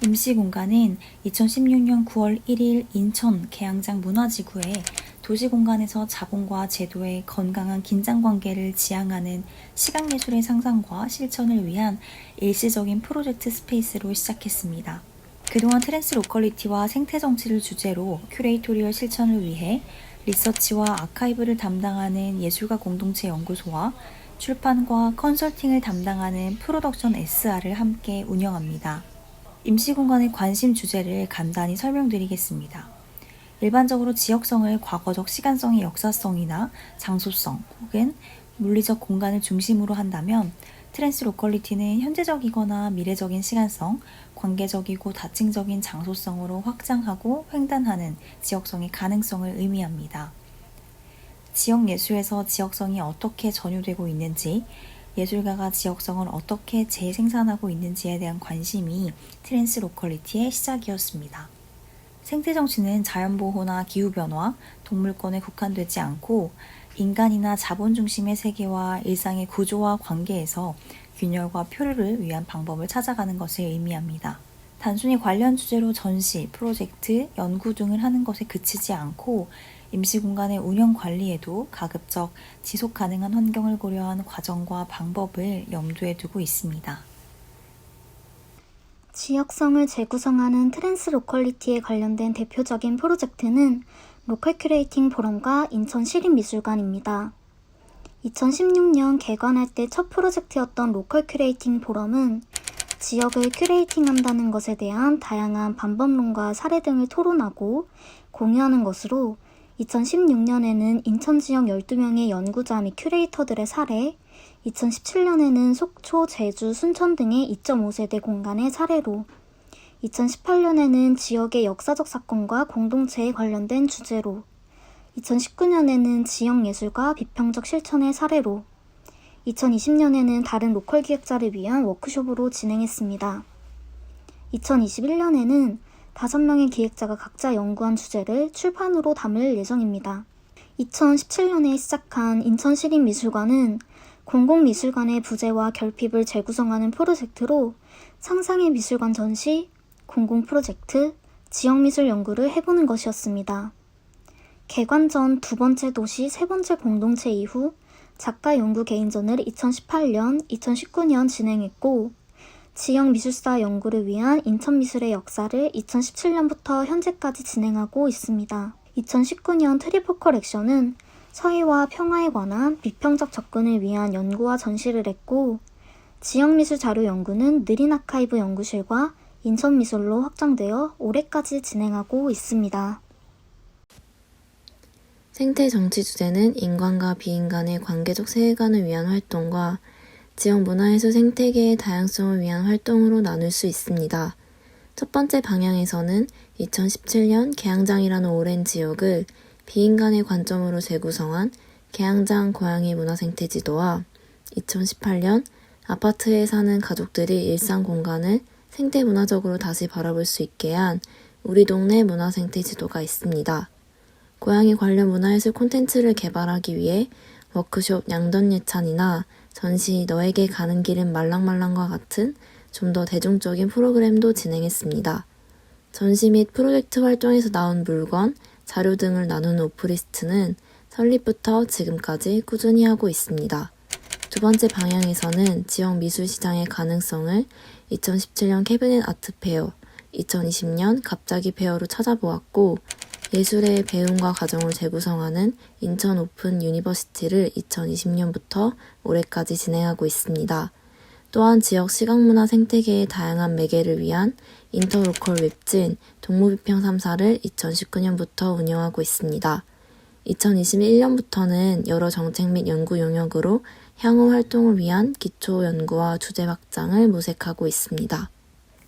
임시공간은 2016년 9월 1일 인천 계양장 문화지구에 도시공간에서 자본과 제도의 건강한 긴장관계를 지향하는 시각예술의 상상과 실천을 위한 일시적인 프로젝트 스페이스로 시작했습니다. 그동안 트랜스 로컬리티와 생태정치를 주제로 큐레이토리얼 실천을 위해 리서치와 아카이브를 담당하는 예술가 공동체 연구소와 출판과 컨설팅을 담당하는 프로덕션 SR을 함께 운영합니다. 임시공간의 관심 주제를 간단히 설명드리겠습니다. 일반적으로 지역성을 과거적 시간성의 역사성이나 장소성 혹은 물리적 공간을 중심으로 한다면 트랜스 로컬리티는 현재적이거나 미래적인 시간성, 관계적이고 다층적인 장소성으로 확장하고 횡단하는 지역성의 가능성을 의미합니다. 지역 예술에서 지역성이 어떻게 전유되고 있는지, 예술가가 지역성을 어떻게 재생산하고 있는지에 대한 관심이 트랜스 로컬리티의 시작이었습니다. 생태정치는 자연보호나 기후변화, 동물권에 국한되지 않고 인간이나 자본 중심의 세계와 일상의 구조와 관계에서 균열과 표류를 위한 방법을 찾아가는 것을 의미합니다. 단순히 관련 주제로 전시, 프로젝트, 연구 등을 하는 것에 그치지 않고 임시공간의 운영 관리에도 가급적 지속 가능한 환경을 고려한 과정과 방법을 염두에 두고 있습니다. 지역성을 재구성하는 트랜스 로컬리티에 관련된 대표적인 프로젝트는 로컬 큐레이팅 포럼과 인천 시립미술관입니다. 2016년 개관할 때 첫 프로젝트였던 로컬 큐레이팅 포럼은 지역을 큐레이팅한다는 것에 대한 다양한 방법론과 사례 등을 토론하고 공유하는 것으로 2016년에는 인천 지역 12명의 연구자 및 큐레이터들의 사례, 2017년에는 속초, 제주, 순천 등의 2.5세대 공간의 사례로, 2018년에는 지역의 역사적 사건과 공동체에 관련된 주제로, 2019년에는 지역예술과 비평적 실천의 사례로, 2020년에는 다른 로컬 기획자를 위한 워크숍으로 진행했습니다. 2021년에는 5명의 기획자가 각자 연구한 주제를 출판으로 담을 예정입니다. 2017년에 시작한 인천시립미술관은 공공미술관의 부재와 결핍을 재구성하는 프로젝트로 상상의 미술관 전시, 공공프로젝트, 지역미술 연구를 해보는 것이었습니다. 개관 전 두 번째 도시, 세 번째 공동체 이후 작가 연구 개인전을 2018년, 2019년 진행했고 지역 미술사 연구를 위한 인천미술의 역사를 2017년부터 현재까지 진행하고 있습니다. 2019년 트리포컬 액션은 서해와 평화에 관한 비평적 접근을 위한 연구와 전시를 했고 지역미술 자료 연구는 느린 아카이브 연구실과 인천미술로 확장되어 올해까지 진행하고 있습니다. 생태 정치 주제는 인간과 비인간의 관계적 세계관을 위한 활동과 지역 문화예술 생태계의 다양성을 위한 활동으로 나눌 수 있습니다. 첫 번째 방향에서는 2017년 계양장이라는 오랜 지역을 비인간의 관점으로 재구성한 계양장 고양이 문화생태지도와 2018년 아파트에 사는 가족들이 일상 공간을 생태문화적으로 다시 바라볼 수 있게 한 우리 동네 문화생태지도가 있습니다. 고양이 관련 문화예술 콘텐츠를 개발하기 위해 워크숍 양던예찬이나 전시 너에게 가는 길은 말랑말랑과 같은 좀 더 대중적인 프로그램도 진행했습니다. 전시 및 프로젝트 활동에서 나온 물건, 자료 등을 나누는 오프리스트는 설립부터 지금까지 꾸준히 하고 있습니다. 두 번째 방향에서는 지역 미술 시장의 가능성을 2017년 캐비넷 아트 페어, 2020년 갑자기 페어로 찾아보았고 예술의 배움과 과정을 재구성하는 인천 오픈 유니버시티를 2020년부터 올해까지 진행하고 있습니다. 또한 지역 시각문화 생태계의 다양한 매개를 위한 인터로컬 웹진 동무비평 3사를 2019년부터 운영하고 있습니다. 2021년부터는 여러 정책 및 연구 용역으로 향후 활동을 위한 기초 연구와 주제 확장을 모색하고 있습니다.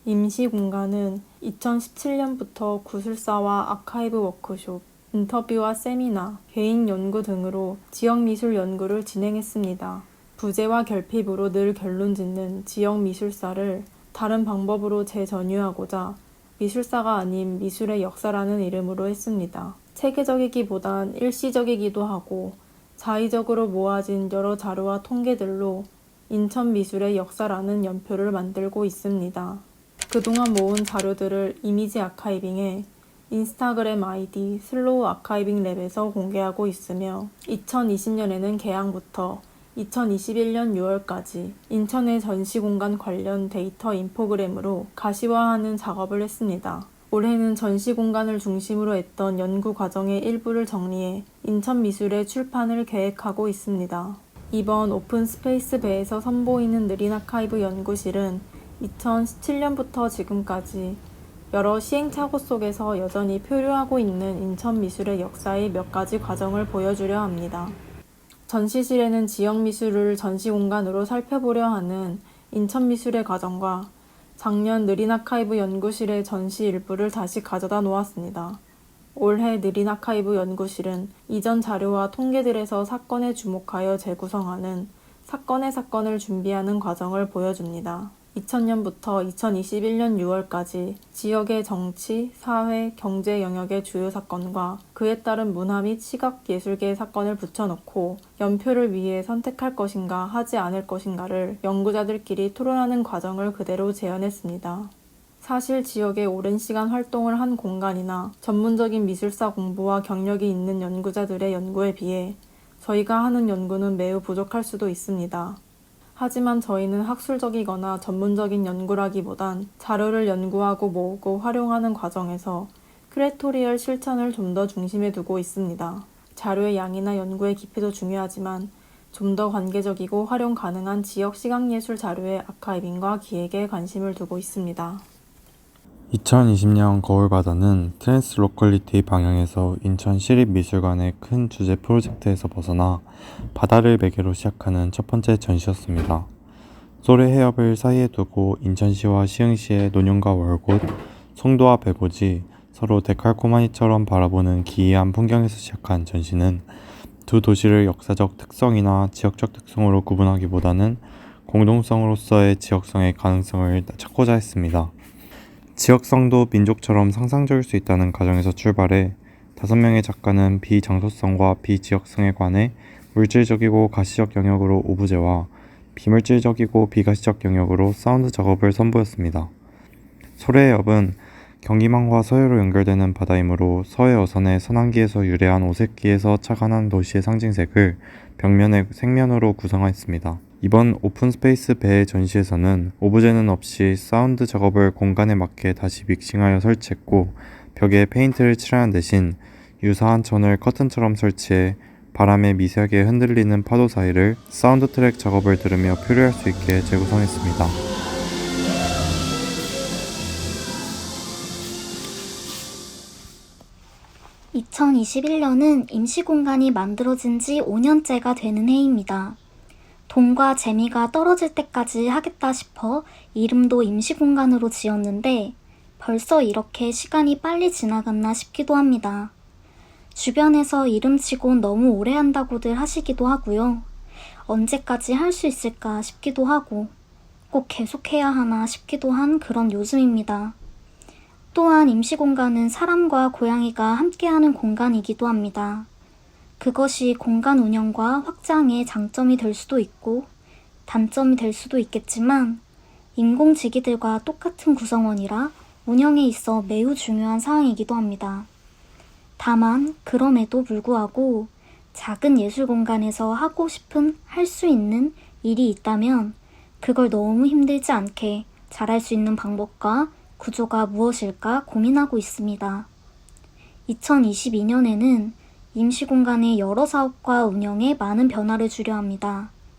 임시공간은 2017년부터 구술사와 아카이브 워크숍, 인터뷰와 세미나, 개인 연구 등으로 지역미술 연구를 진행했습니다. 부재와 결핍으로 늘 결론짓는 지역미술사를 다른 방법으로 재전유하고자 미술사가 아닌 미술의 역사라는 이름으로 했습니다. 체계적이기보단 일시적이기도 하고 자의적으로 모아진 여러 자료와 통계들로 인천 미술의 역사라는 연표를 만들고 있습니다. 그동안 모은 자료들을 이미지 아카이빙에 인스타그램 아이디 슬로우 아카이빙 랩에서 공개하고 있으며 2020년에는 개항부터 2021년 6월까지 인천의 전시공간 관련 데이터 인포그램으로 가시화하는 작업을 했습니다. 올해는 전시공간을 중심으로 했던 연구 과정의 일부를 정리해 인천미술의 출판을 계획하고 있습니다. 이번 오픈 스페이스 배에서 선보이는 느린 아카이브 연구실은 2017년부터 지금까지 여러 시행착오 속에서 여전히 표류하고 있는 인천미술의 역사의 몇 가지 과정을 보여주려 합니다. 전시실에는 지역미술을 전시공간으로 살펴보려 하는 인천미술의 과정과 작년 느린 아카이브 연구실의 전시 일부를 다시 가져다 놓았습니다. 올해 느린 아카이브 연구실은 이전 자료와 통계들에서 사건에 주목하여 재구성하는 사건의 사건을 준비하는 과정을 보여줍니다. 2000년부터 2021년 6월까지 지역의 정치, 사회, 경제 영역의 주요 사건과 그에 따른 문화 및 시각 예술계의 사건을 붙여놓고 연표를 위해 선택할 것인가 하지 않을 것인가를 연구자들끼리 토론하는 과정을 그대로 재현했습니다. 사실 지역에 오랜 시간 활동을 한 공간이나 전문적인 미술사 공부와 경력이 있는 연구자들의 연구에 비해 저희가 하는 연구는 매우 부족할 수도 있습니다. 하지만 저희는 학술적이거나 전문적인 연구라기보단 자료를 연구하고 모으고 활용하는 과정에서 큐레토리얼 실천을 좀 더 중심에 두고 있습니다. 자료의 양이나 연구의 깊이도 중요하지만 좀 더 관계적이고 활용 가능한 지역 시각예술 자료의 아카이빙과 기획에 관심을 두고 있습니다. 2020년 거울바다는 트랜스 로컬리티 방향에서 인천시립미술관의 큰 주제 프로젝트에서 벗어나 바다를 매개로 시작하는 첫 번째 전시였습니다. 소래 해협을 사이에 두고 인천시와 시흥시의 논현과 월곶, 송도와 백오지 서로 데칼코마니처럼 바라보는 기이한 풍경에서 시작한 전시는 두 도시를 역사적 특성이나 지역적 특성으로 구분하기보다는 공동성으로서의 지역성의 가능성을 찾고자 했습니다. 지역성도 민족처럼 상상적일 수 있다는 가정에서 출발해 5명의 작가는 비장소성과 비지역성에 관해 물질적이고 가시적 영역으로 오브제와 비물질적이고 비가시적 영역으로 사운드 작업을 선보였습니다. 소래해협은 경기망과 서해로 연결되는 바다이므로 서해 어선의 선항기에서 유래한 오색기에서 착안한 도시의 상징색을 벽면의 색면으로 구성하였습니다. 이번 오픈 스페이스 배의 전시에서는 오브제는 없이 사운드 작업을 공간에 맞게 다시 믹싱하여 설치했고 벽에 페인트를 칠하는 대신 유사한 천을 커튼처럼 설치해 바람에 미세하게 흔들리는 파도 사이를 사운드 트랙 작업을 들으며 표류할 수 있게 재구성했습니다. (2021년은) 임시공간이 만들어진 지 5년째가 되는 해입니다. 돈과 재미가 떨어질 때까지 하겠다 싶어 이름도 임시공간으로 지었는데 벌써 이렇게 시간이 빨리 지나갔나 싶기도 합니다. 주변에서 이름치곤 너무 오래 한다고들 하시기도 하고요. 언제까지 할 수 있을까 싶기도 하고 꼭 계속해야 하나 싶기도 한 그런 요즘입니다. 또한 임시공간은 사람과 고양이가 함께하는 공간이기도 합니다. 그것이 공간 운영과 확장의 장점이 될 수도 있고 단점이 될 수도 있겠지만 인공지기들과 똑같은 구성원이라 운영에 있어 매우 중요한 사항이기도 합니다. 다만 그럼에도 불구하고 작은 예술 공간에서 하고 싶은 할 수 있는 일이 있다면 그걸 너무 힘들지 않게 잘할 수 있는 방법과 구조가 무엇일까 고민하고 있습니다. 2022년에는 임시공간의 여러 사업과 운영에 많은 변화를 주려 합니다.